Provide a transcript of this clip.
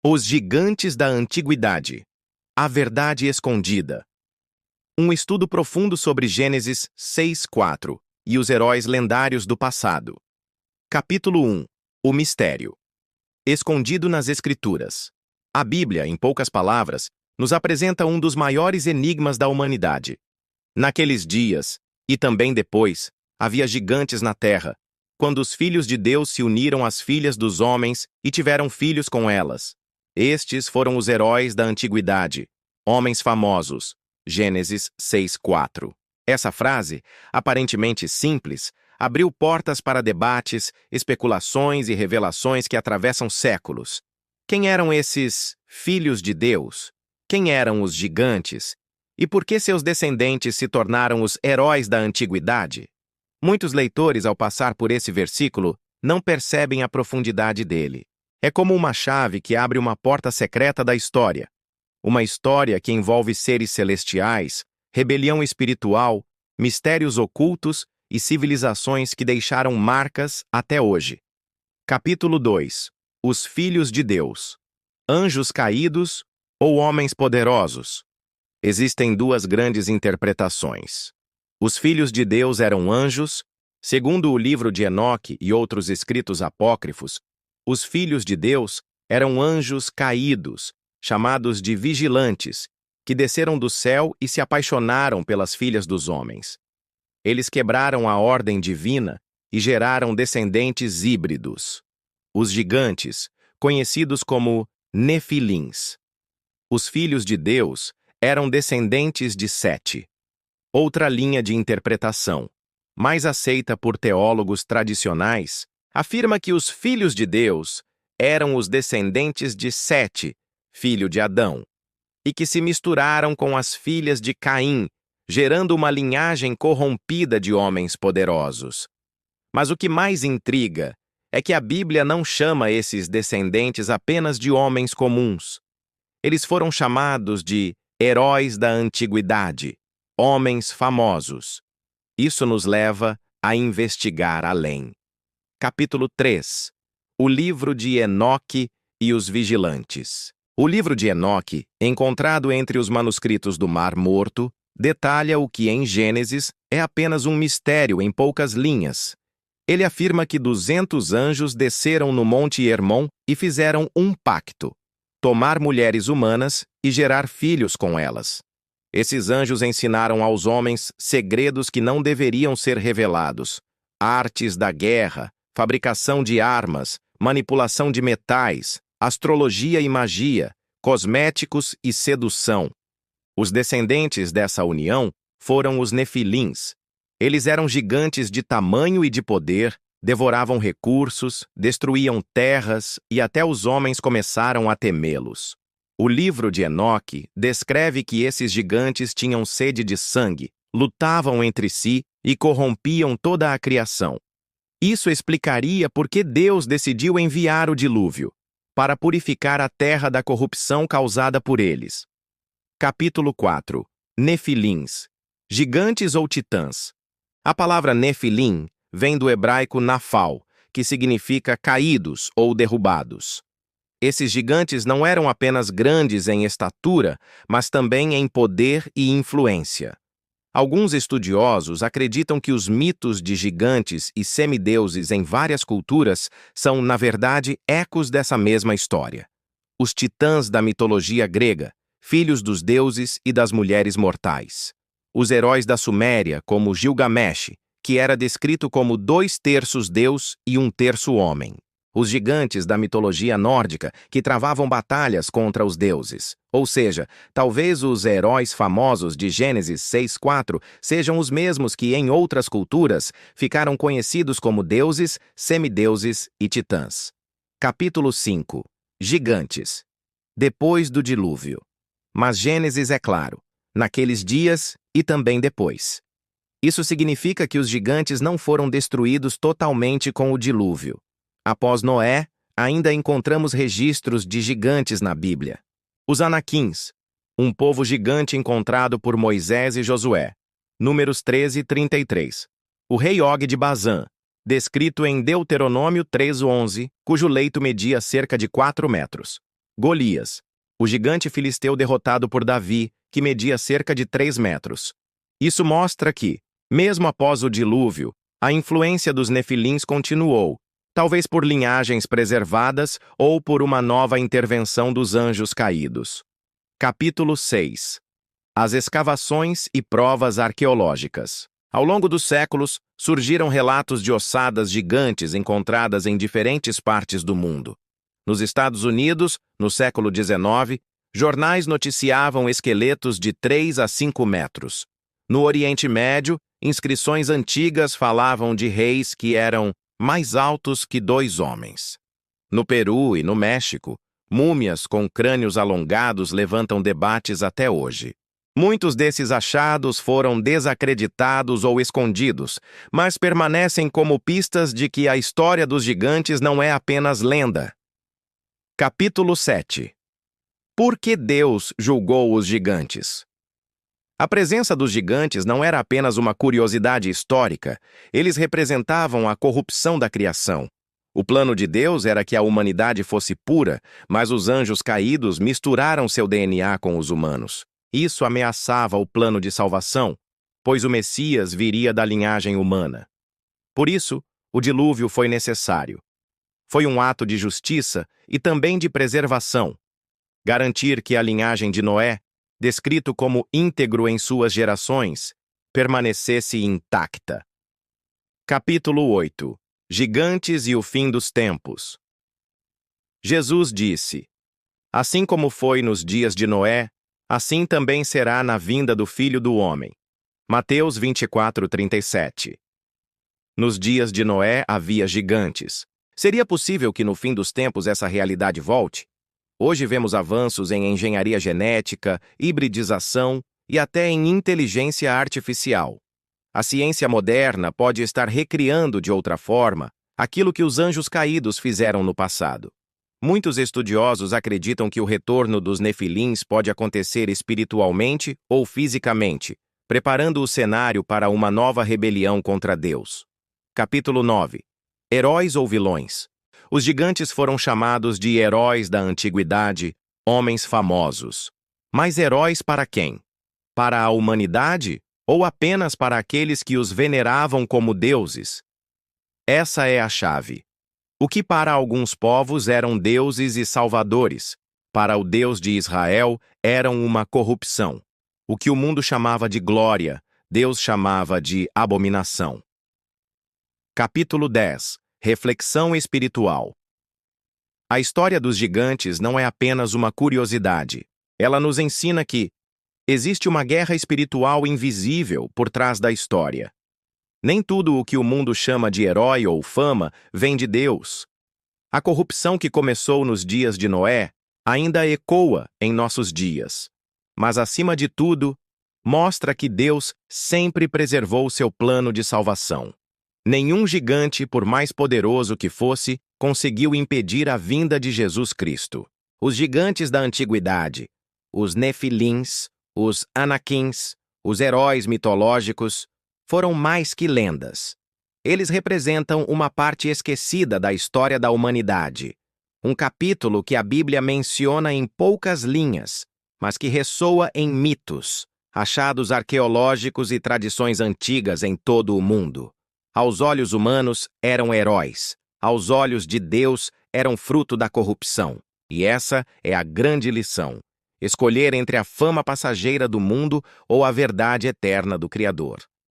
Os gigantes da antiguidade. A verdade escondida. Um estudo profundo sobre Gênesis 6:4 e os heróis lendários do passado. Capítulo 1. O mistério. Escondido nas Escrituras. A Bíblia, em poucas palavras, nos apresenta um dos maiores enigmas da humanidade. Naqueles dias, e também depois, havia gigantes na terra, quando os filhos de Deus se uniram às filhas dos homens e tiveram filhos com elas. Estes foram os heróis da antiguidade, homens famosos. Gênesis 6:4. Essa frase, aparentemente simples, abriu portas para debates, especulações e revelações que atravessam séculos. Quem eram esses filhos de Deus? Quem eram os gigantes? E por que seus descendentes se tornaram os heróis da antiguidade? Muitos leitores, ao passar por esse versículo, não percebem a profundidade dele. É como uma chave que abre uma porta secreta da história. Uma história que envolve seres celestiais, rebelião espiritual, mistérios ocultos e civilizações que deixaram marcas até hoje. Capítulo 2. Os Filhos de Deus. Anjos caídos ou homens poderosos? Existem duas grandes interpretações. Os filhos de Deus eram anjos. Segundo o livro de Enoque e outros escritos apócrifos, os filhos de Deus eram anjos caídos, chamados de vigilantes, que desceram do céu e se apaixonaram pelas filhas dos homens. Eles quebraram a ordem divina e geraram descendentes híbridos. Os gigantes, conhecidos como Nefilins. Os filhos de Deus eram descendentes de Sete. Outra linha de interpretação, mais aceita por teólogos tradicionais, afirma que os filhos de Deus eram os descendentes de Sete, filho de Adão, e que se misturaram com as filhas de Caim, gerando uma linhagem corrompida de homens poderosos. Mas o que mais intriga é que a Bíblia não chama esses descendentes apenas de homens comuns. Eles foram chamados de heróis da antiguidade, homens famosos. Isso nos leva a investigar além. Capítulo 3. O livro de Enoque e os vigilantes. O livro de Enoque, encontrado entre os manuscritos do Mar Morto, detalha o que em Gênesis é apenas um mistério em poucas linhas. Ele afirma que 200 anjos desceram no Monte Hermon e fizeram um pacto: tomar mulheres humanas e gerar filhos com elas. Esses anjos ensinaram aos homens segredos que não deveriam ser revelados: artes da guerra, fabricação de armas, manipulação de metais, astrologia e magia, cosméticos e sedução. Os descendentes dessa união foram os Nefilins. Eles eram gigantes de tamanho e de poder, devoravam recursos, destruíam terras e até os homens começaram a temê-los. O livro de Enoque descreve que esses gigantes tinham sede de sangue, lutavam entre si e corrompiam toda a criação. Isso explicaria por que Deus decidiu enviar o dilúvio, para purificar a terra da corrupção causada por eles. Capítulo 4. Nefilins. Gigantes ou titãs? A palavra Nefilim vem do hebraico Nafal, que significa caídos ou derrubados. Esses gigantes não eram apenas grandes em estatura, mas também em poder e influência. Alguns estudiosos acreditam que os mitos de gigantes e semideuses em várias culturas são, na verdade, ecos dessa mesma história. Os titãs da mitologia grega, filhos dos deuses e das mulheres mortais. Os heróis da Suméria, como Gilgamesh, que era descrito como 2/3 Deus e 1/3 homem. Os gigantes da mitologia nórdica, que travavam batalhas contra os deuses. Ou seja, talvez os heróis famosos de Gênesis 6:4 sejam os mesmos que, em outras culturas, ficaram conhecidos como deuses, semideuses e titãs. Capítulo 5. Gigantes. Depois do dilúvio. Mas Gênesis é claro, naqueles dias e também depois. Isso significa que os gigantes não foram destruídos totalmente com o dilúvio. Após Noé, ainda encontramos registros de gigantes na Bíblia. Os Anaquins, um povo gigante encontrado por Moisés e Josué. Números 13:33. O rei Og de Bazã, descrito em Deuteronômio 3:11, cujo leito media cerca de 4 metros. Golias, o gigante filisteu derrotado por Davi, que media cerca de 3 metros. Isso mostra que, mesmo após o dilúvio, a influência dos nefilins continuou, talvez por linhagens preservadas ou por uma nova intervenção dos anjos caídos. Capítulo 6. As escavações e provas arqueológicas. Ao longo dos séculos, surgiram relatos de ossadas gigantes encontradas em diferentes partes do mundo. Nos Estados Unidos, no século XIX, jornais noticiavam esqueletos de 3 a 5 metros. No Oriente Médio, inscrições antigas falavam de reis que eram mais altos que 2 homens. No Peru e no México, múmias com crânios alongados levantam debates até hoje. Muitos desses achados foram desacreditados ou escondidos, mas permanecem como pistas de que a história dos gigantes não é apenas lenda. Capítulo 7. Por que Deus julgou os gigantes? A presença dos gigantes não era apenas uma curiosidade histórica, eles representavam a corrupção da criação. O plano de Deus era que a humanidade fosse pura, mas os anjos caídos misturaram seu DNA com os humanos. Isso ameaçava o plano de salvação, pois o Messias viria da linhagem humana. Por isso, o dilúvio foi necessário. Foi um ato de justiça e também de preservação. Garantir que a linhagem de Noé, descrito como íntegro em suas gerações, permanecesse intacta. Capítulo 8. Gigantes e o fim dos tempos. Jesus disse: assim como foi nos dias de Noé, assim também será na vinda do Filho do Homem. Mateus 24:37. Nos dias de Noé havia gigantes. Seria possível que no fim dos tempos essa realidade volte? Hoje vemos avanços em engenharia genética, hibridização e até em inteligência artificial. A ciência moderna pode estar recriando de outra forma aquilo que os anjos caídos fizeram no passado. Muitos estudiosos acreditam que o retorno dos nefilins pode acontecer espiritualmente ou fisicamente, preparando o cenário para uma nova rebelião contra Deus. Capítulo 9. Heróis ou vilões? Os gigantes foram chamados de heróis da antiguidade, homens famosos. Mas heróis para quem? Para a humanidade ou apenas para aqueles que os veneravam como deuses? Essa é a chave. O que para alguns povos eram deuses e salvadores, para o Deus de Israel eram uma corrupção. O que o mundo chamava de glória, Deus chamava de abominação. Capítulo 10. Reflexão espiritual. A história dos gigantes não é apenas uma curiosidade. Ela nos ensina que existe uma guerra espiritual invisível por trás da história. Nem tudo o que o mundo chama de herói ou fama vem de Deus. A corrupção que começou nos dias de Noé ainda ecoa em nossos dias. Mas, acima de tudo, mostra que Deus sempre preservou seu plano de salvação. Nenhum gigante, por mais poderoso que fosse, conseguiu impedir a vinda de Jesus Cristo. Os gigantes da antiguidade, os nefilins, os anaquins, os heróis mitológicos, foram mais que lendas. Eles representam uma parte esquecida da história da humanidade. Um capítulo que a Bíblia menciona em poucas linhas, mas que ressoa em mitos, achados arqueológicos e tradições antigas em todo o mundo. Aos olhos humanos, eram heróis. Aos olhos de Deus, eram fruto da corrupção. E essa é a grande lição: escolher entre a fama passageira do mundo ou a verdade eterna do Criador.